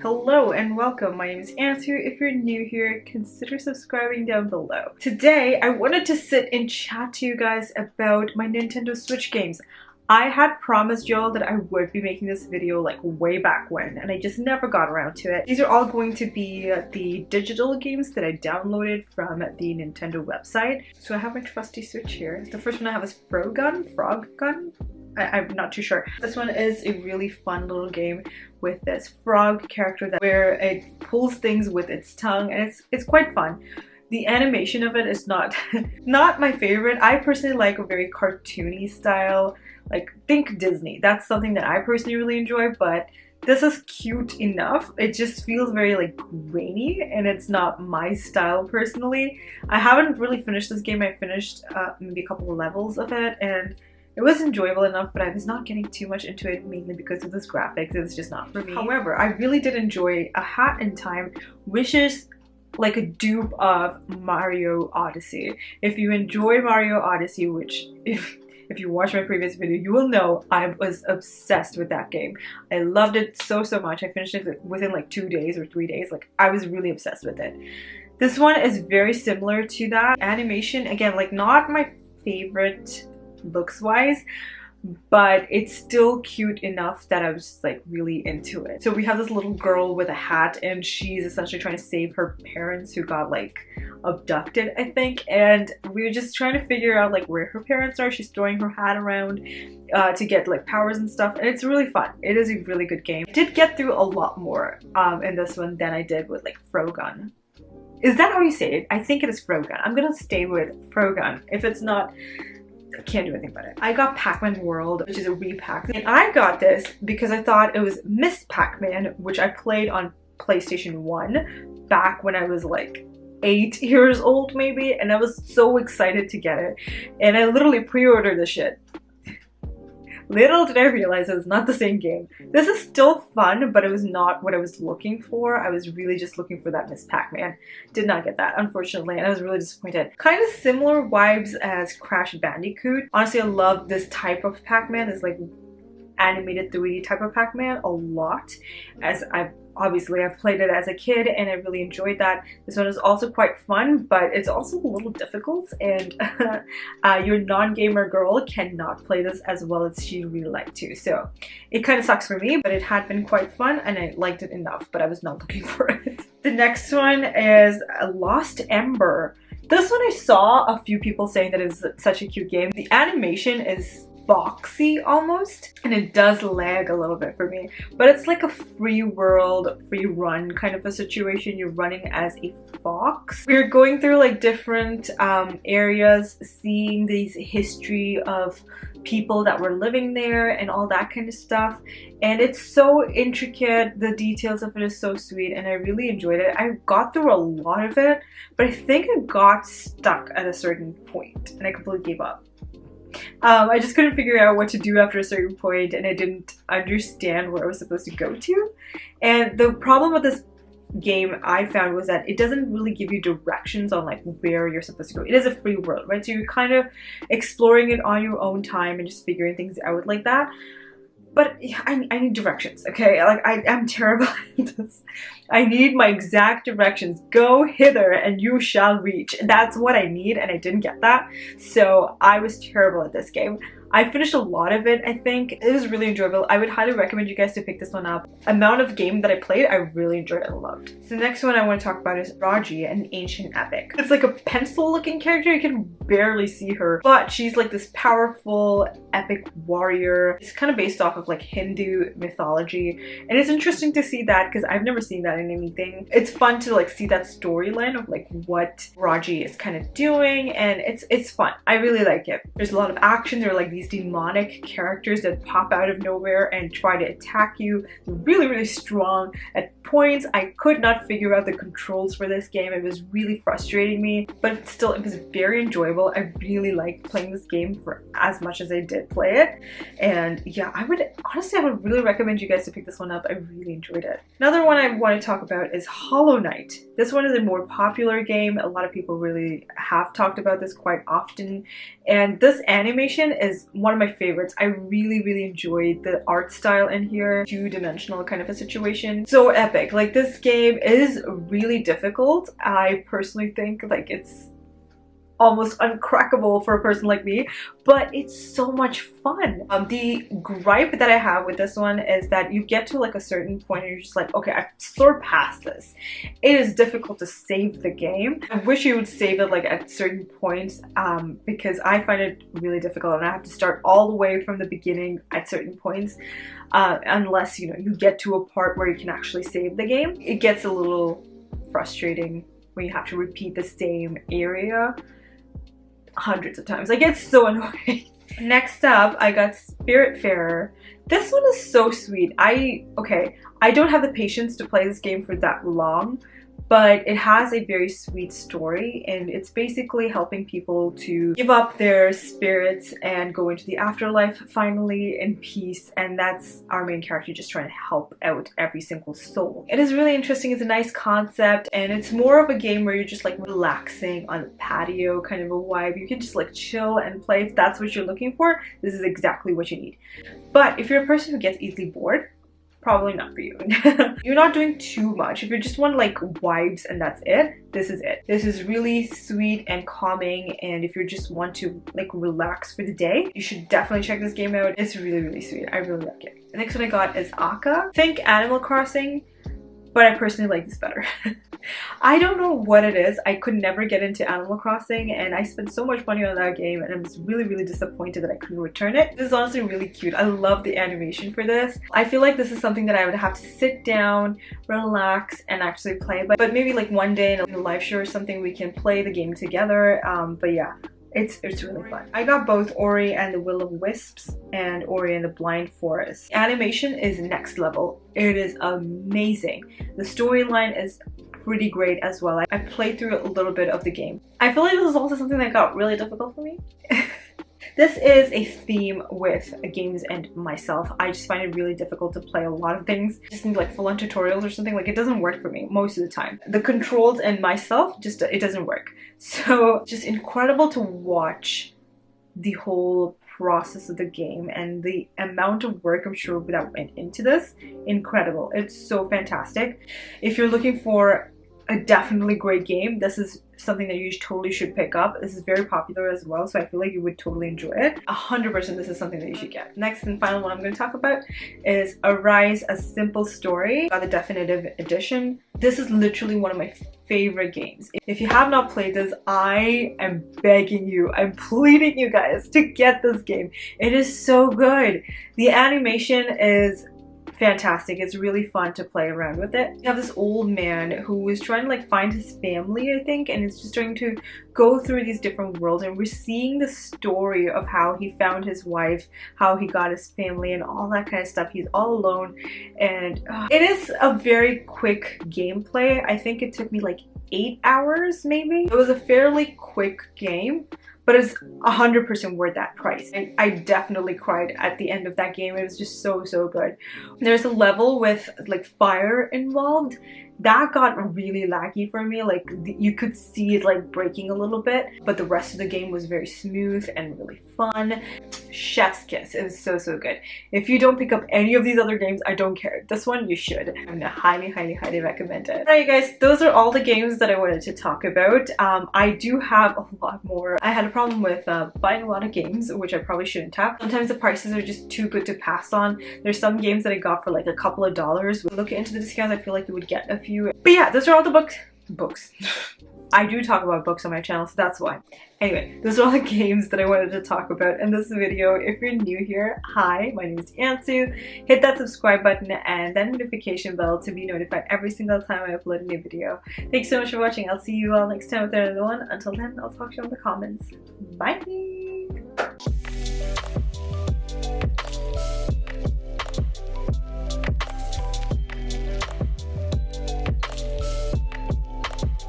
Hello and welcome. My name is Ansu. If you're new here, consider subscribing down below. Today, I wanted to sit and chat to you guys about my Nintendo Switch games. I had promised y'all that I would be making this video like way back when, and I just never got around to it. These are all going to be the digital games that I downloaded from the Nintendo website. So I have my trusty Switch here. The first one I have is Frogon? I'm not too sure. This one is a really fun little game with this frog character where it pulls things with its tongue, and it's quite fun. The animation of it is not my favorite. I personally like a very cartoony style, like think Disney. That's something that I personally really enjoy, but this is cute enough. It just feels very like grainy, and it's not my style personally. I haven't really finished this game. I finished maybe a couple of levels of it, and it was enjoyable enough, but I was not getting too much into it, mainly because of this graphics. It's just not for me. However, I really did enjoy A Hat in Time, which is like a dupe of Mario Odyssey. If you enjoy Mario Odyssey, which if you watch my previous video, you will know I was obsessed with that game. I loved it so much. I finished it within like 2 days or 3 days. Like, I was really obsessed with it. This one is very similar to that. Animation, again, like not my favorite looks wise, but it's still cute enough that I was like really into it. So we have this little girl with a hat, and she's essentially trying to save her parents who got like abducted, I think, and we're just trying to figure out like where her parents are. She's throwing her hat around to get like powers and stuff, and it's really fun. It is a really good game. I did get through a lot more in this one than I did with like Frogon. Is that how you say it? I think it is Frogon. I'm gonna stay with Frogon. If it's not, I can't do anything about it. I got PacMans World, which is a repack, and I got this because I thought it was Miss Pac-Man, which I played on PlayStation 1 back when I was like 8 years old maybe, and I was so excited to get it, and I literally pre-ordered this shit. Little did I realize it was not the same game. This is still fun, but it was not what I was looking for. I was really just looking for that Miss Pac-Man. Did not get that, unfortunately, and I was really disappointed. Kind of similar vibes as Crash Bandicoot. Honestly, I love this type of Pac-Man, this like animated 3D type of Pac-Man a lot, as I've played it as a kid and I really enjoyed that. This one is also quite fun, but it's also a little difficult, and your non-gamer girl cannot play this as well as she'd really like to. So it kind of sucks for me, but it had been quite fun and I liked it enough, but I was not looking for it. The next one is Lost Ember. This one I saw a few people saying that it's such a cute game. The animation is boxy almost, and it does lag a little bit for me, but it's like a free world, free run kind of a situation. You're running as a fox. We're going through like different areas, seeing these history of people that were living there and all that kind of stuff, and it's so intricate. The details of it is so sweet, and I really enjoyed it. I got through a lot of it, but I think I got stuck at a certain point and I completely gave up. I just couldn't figure out what to do after a certain point, and I didn't understand where I was supposed to go to. And the problem with this game I found was that it doesn't really give you directions on like where you're supposed to go. It is a free world, right? So you're kind of exploring it on your own time and just figuring things out like that. But I need directions, okay? Like, I'm terrible at this. I need my exact directions. Go hither and you shall reach. And that's what I need, and I didn't get that. So I was terrible at this game. I finished a lot of it, I think. It was really enjoyable. I would highly recommend you guys to pick this one up. Amount of game that I played, I really enjoyed and loved. So the next one I want to talk about is Raji, an ancient epic. It's like a pencil looking character. You can barely see her, but she's like this powerful epic warrior. It's kind of based off of like Hindu mythology, and it's interesting to see that because I've never seen that in anything. It's fun to like see that storyline of like what Raji is kind of doing, and it's fun. I really like it. There's a lot of action. There are like these demonic characters that pop out of nowhere and try to attack you. They're really strong. At points I could not figure out the controls for this game. It was really frustrating me, but still it was very enjoyable. I really liked playing this game for as much as I did play it, and yeah, I would really recommend you guys to pick this one up. I really enjoyed it. Another one I want to talk about is Hollow Knight. This one is a more popular game. A lot of people really have talked about this quite often, and this animation is one of my favorites. I really enjoyed the art style in here. Two-dimensional kind of a situation. So epic. epic. Like, this game is really difficult. I personally think like it's almost uncrackable for a person like me, but it's so much fun. The gripe that I have with this one is that you get to like a certain point and you're just like, okay, I've surpassed this. It is difficult to save the game. I wish you would save it like at certain points, because I find it really difficult and I have to start all the way from the beginning at certain points, unless you get to a part where you can actually save the game. It gets a little frustrating when you have to repeat the same area hundreds of times. Like, it's so annoying. Next up, I got Spiritfarer. This one is so sweet. I don't have the patience to play this game for that long, but it has a very sweet story, and it's basically helping people to give up their spirits and go into the afterlife finally in peace, and that's our main character just trying to help out every single soul. It is really interesting. It's a nice concept, and it's more of a game where you're just like relaxing on the patio kind of a vibe. You can just like chill and play. If that's what you're looking for, this is exactly what you need. But if you're a person who gets easily bored, probably not for you. You're not doing too much. If you just want like vibes and that's it, this is it. This is really sweet and calming, and if you just want to like relax for the day, you should definitely check this game out. It's really, really sweet. I really like it. The next one I got is Aka. Think Animal Crossing, but I personally like this better. I don't know what it is. I could never get into Animal Crossing, and I spent so much money on that game, and I was really, really disappointed that I couldn't return it. This is honestly really cute. I love the animation for this. I feel like this is something that I would have to sit down, relax, and actually play. But maybe like one day in a live show or something, we can play the game together. But yeah. It's really fun. I got both Ori and the Will of Wisps and Ori and the Blind Forest. Animation is next level. It is amazing. The storyline is pretty great as well. I played through a little bit of the game. I feel like this is also something that got really difficult for me. This is a theme with games and myself. I just find it really difficult to play a lot of things. Just need like full-on tutorials or something. Like, it doesn't work for me most of the time. The controls and myself, just it doesn't work. So just incredible to watch the whole process of the game and the amount of work I'm sure that went into this. Incredible. It's so fantastic. If you're looking for a definitely great game, this is something that you totally should pick up. This is very popular as well, so I feel like you would totally enjoy it. 100% this is something that you should get. Next and final one I'm going to talk about is Arise: A Simple Story. Got the definitive edition. This is literally one of my favorite games. If you have not played this, I am begging you, I'm pleading you guys to get this game. It is so good. The animation is fantastic. It's really fun to play around with it. You have this old man who is trying to like find his family, I think, and it's just trying to go through these different worlds, and we're seeing the story of how he found his wife, how he got his family, and all that kind of stuff. He's all alone, and it is a very quick gameplay. I think it took me like 8 hours maybe. It was a fairly quick game, but it's 100% worth that price. And I definitely cried at the end of that game. It was just so good. There's a level with like fire involved. That got really laggy for me. Like, you could see it like breaking a little bit, but the rest of the game was very smooth and really fun. Chef's kiss. It was so good. If you don't pick up any of these other games, I don't care. This one you should. I'm gonna highly recommend it. Alright guys, those are all the games that I wanted to talk about. I do have a lot more. I had a problem with buying a lot of games, which I probably shouldn't have. Sometimes the prices are just too good to pass on. There's some games that I got for like a couple of dollars. Look into the discounts, I feel like you would get a few. But yeah, those are all the books. I do talk about books on my channel, so that's why. Anyway, those are all the games that I wanted to talk about in this video. If you're new here, hi, my name is Ansu. Hit that subscribe button and that notification bell to be notified every single time I upload a new video. Thanks so much for watching. I'll see you all next time with another one. Until then, I'll talk to you in the comments. Bye!